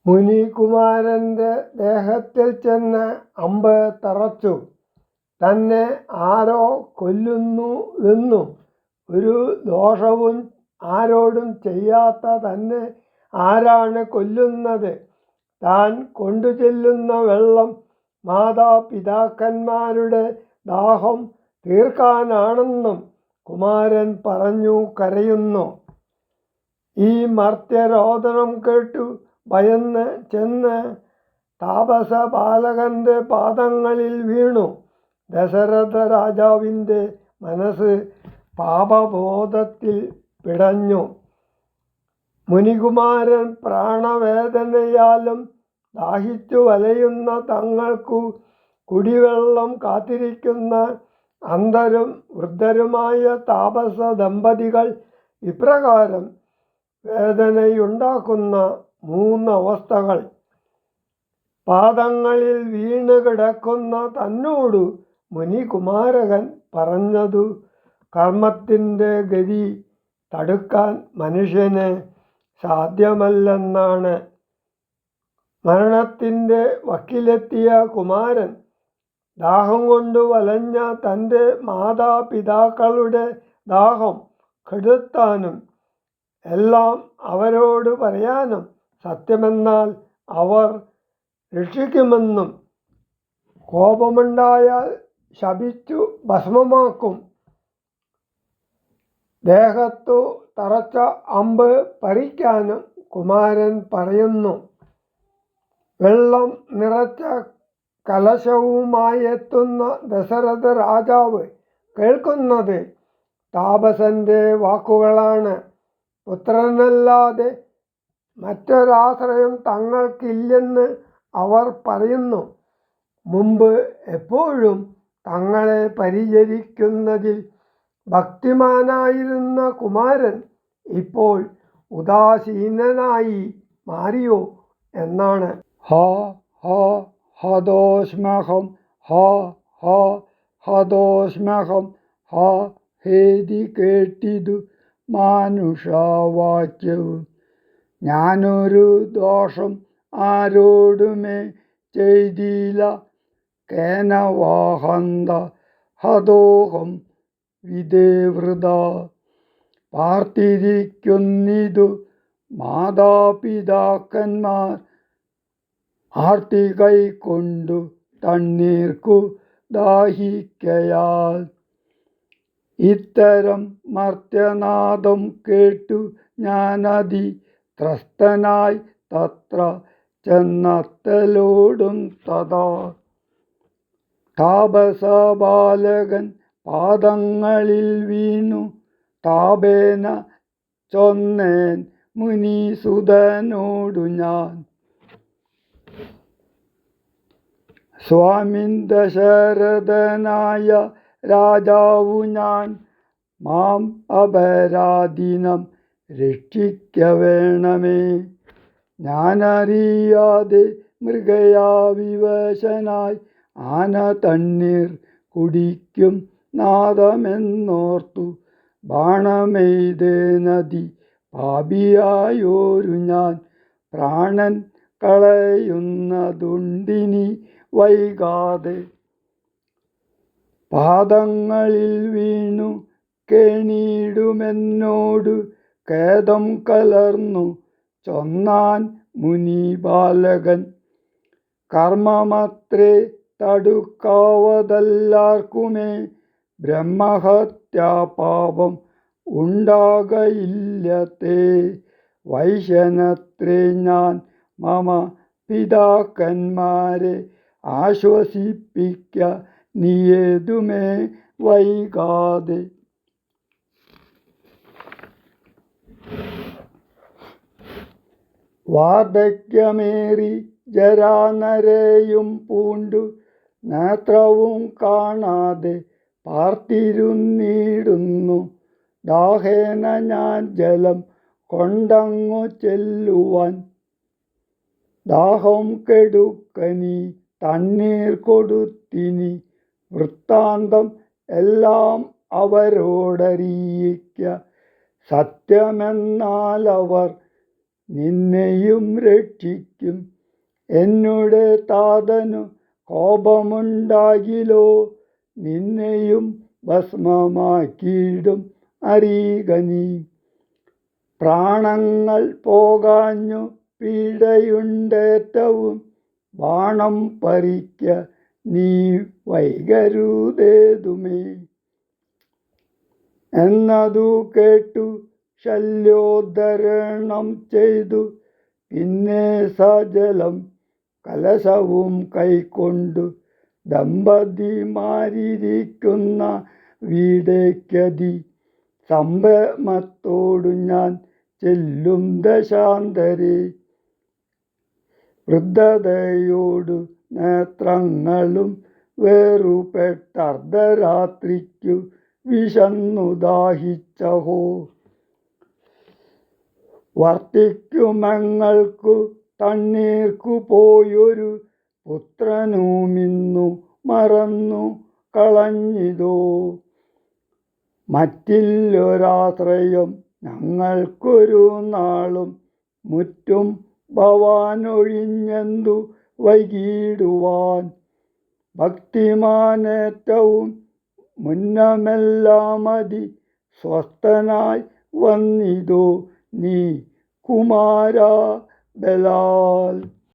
മുനികുമാരന്റെ ദേഹത്തിൽ ചെന്ന് അമ്പ് തറച്ചു. തന്നെ ആരോ കൊല്ലുന്നുവെന്നും ഒരു ദോഷവും ആരോടും ചെയ്യാത്ത തന്നെ ആരാണ് കൊല്ലുന്നത്? താൻ കൊണ്ടുചെല്ലുന്ന വെള്ളം മാതാപിതാക്കന്മാരുടെ ദാഹം തീർക്കാനാണെന്നും കുമാരൻ പറഞ്ഞു കരയുന്നു. ഈ മർത്യരോദനം കേട്ടു ഭയന്ന് ചെന്ന് താപസ ബാലകന്റെ പാദങ്ങളിൽ വീണു. ദശരഥ രാജാവിൻ്റെ മനസ്സ് പാപബോധത്തിൽ പിടഞ്ഞു. മുനികുമാരൻ പ്രാണവേദനയാലും ദാഹിച്ചു വലയുന്ന തങ്ങൾക്കു കുടിവെള്ളം കാത്തിരിക്കുന്ന അന്ധരും വൃദ്ധരുമായ താപസ ദമ്പതികൾ ഇപ്രകാരം വേദനയുണ്ടാക്കുന്ന മൂന്നവസ്ഥകൾ. പാദങ്ങളിൽ വീണ് കിടക്കുന്ന തന്നോടു മുനികുമാരകൻ പറഞ്ഞതു കർമ്മത്തിൻ്റെ ഗതി തടുക്കാൻ മനുഷ്യന് സാധ്യമല്ലെന്നാണ്. മരണത്തിൻ്റെ വക്കിലെത്തിയ കുമാരൻ ദാഹം കൊണ്ട് വലഞ്ഞ തൻ്റെ മാതാപിതാക്കളുടെ ദാഹം കെടുത്താനും എല്ലാം അവരോട് പറയാനും സത്യമെന്നാൽ അവർ രക്ഷിക്കുമെന്നും കോപമുണ്ടായാൽ ശപിച്ചു ഭസ്മമാക്കും. ദേഹത്തു തറച്ച അമ്പ് പറിക്കാനും കുമാരൻ പറയുന്നു. വെള്ളം നിറച്ച കലശവുമായെത്തുന്ന ദശരഥ രാജാവ് കേൾക്കുന്നത് താപസന്റെ വാക്കുകളാണ്. പുത്രനല്ലാതെ മറ്റൊരാശ്രയം തങ്ങൾക്കില്ലെന്ന് അവർ പറയുന്നു. മുമ്പ് എപ്പോഴും തങ്ങളെ പരിചരിക്കുന്നതിൽ ഭക്തിമാനായിരുന്ന കുമാരൻ ഇപ്പോൾ ഉദാസീനനായി മാറിയോ എന്നാണ്. ഹാ ഹാ ഹതോസ്മഹം ഹാ ഹാ ഹതോസ്മഹം ഹാ ഹേതി കേട്ടിതു മാനുഷവാക്യവും. ഞാനൊരു ദോഷം ആരോടുമേ ചെയ്തില്ല. കേനവാഹന്ത ഹതോഹം വിദേവൃത. പാർത്തിരിക്കുന്നിതു മാതാപിതാക്കന്മാർ ആർത്തി കൈക്കൊണ്ടു തണ്ണീർക്കു ദാഹിക്കയാൽ. ഇത്തരം മർത്യനാദം കേട്ടു ഞാനതി ത്രസ്തനായി തത്ര ചെന്നത്തലോടും തഥാ. താപസബാലകൻ പാദങ്ങളിൽ വീണു താപേന ചൊന്നേൻ മുനീസുതനോടു ഞാൻ. സ്വാമിൻ ദശരഥനായ രാജാവു ഞാൻ. മാം അപരാധീനം രക്ഷിക്കവേണമേ. ഞാനറിയാതെ മൃഗയാ വിവശനായി ആന തണ്ണീർ കുടിക്കും നാദമെന്നോർത്തു ബാണമെയ്തേനതി പാപിയായോരു ഞാൻ. പ്രാണൻ കളയുന്നതുണ്ടിനി വൈകാതെ. പാദങ്ങളിൽ വീണു കേണിടുമെന്നോടു ഖേദം കലർന്നു ചൊന്നാൻ മുനിബാലകൻ. കർമ്മമത്രേ തടുക്കാവതല്ലാർക്കുമേ. ബ്രഹ്മഹത്യാപാപം ഉണ്ടാകയില്ലത്തേ. വൈശ്യനത്രേ ഞാൻ മമ പിതാക്കന്മാരെ ആശ്വസിപ്പിക്ക നീയേതുമേ വൈകാതെ. വാർദ്ധക്യമേറി ജരാനരയും പൂണ്ടു നേത്രവും കാണാതെ പാർത്തിരുന്നിടുന്നു. ദാഹേന ഞാൻ ജലം കൊണ്ടങ്ങു ചെല്ലുവാൻ. ദാഹം കെടുക്കനീ തണ്ണീർ കൊടുത്തിനി. വൃത്താന്തം എല്ലാം അവരോടറിയിക്ക. സത്യമെന്നാൽ അവർ നിന്നെയും രക്ഷിക്കും. എന്നുടെ താതനു കോപമുണ്ടാകിലോ, നിന്നെയും ഭസ്മമാക്കിയിടും അറിയുക നീ. പ്രാണങ്ങൾ പോകാഞ്ഞു പീഡയുണ്ടേറ്റവും, ബാണം പറിക്ക നീ വൈകരുതേതുമേ. എന്നതു കേട്ടു ശല്യോദ്ധരണം ചെയ്തു, പിന്നെ സജലം കലശവും കൈക്കൊണ്ടു ദമ്പതിമാരിരിക്കുന്ന വീടേക്കതി സംഭ്രമത്തോടു ഞാൻ ചെല്ലും ദശാന്തരേ. വൃദ്ധതയോടു നേത്രങ്ങളും വേറുപെട്ടർദ്ധരാത്രിക്കു വിശന്നു ദാഹിച്ചഹോ. വർത്തിക്കുമങ്ങൾക്കു തണ്ണീർക്കു പോയൊരു പുത്രനുമിന്നു മറന്നു കളഞ്ഞിതോ. മറ്റില്ലൊരാശ്രയം ഞങ്ങൾക്കൊരു നാളും, മുറ്റും ഭവാനൊഴിഞ്ഞെന്തു വൈകിടുവാൻ. ഭക്തിമാനേറ്റവും മുന്നമെല്ലാമതി സ്വസ്ഥനായി വന്നിതോ നീ കുമാരാ ബലാൽ.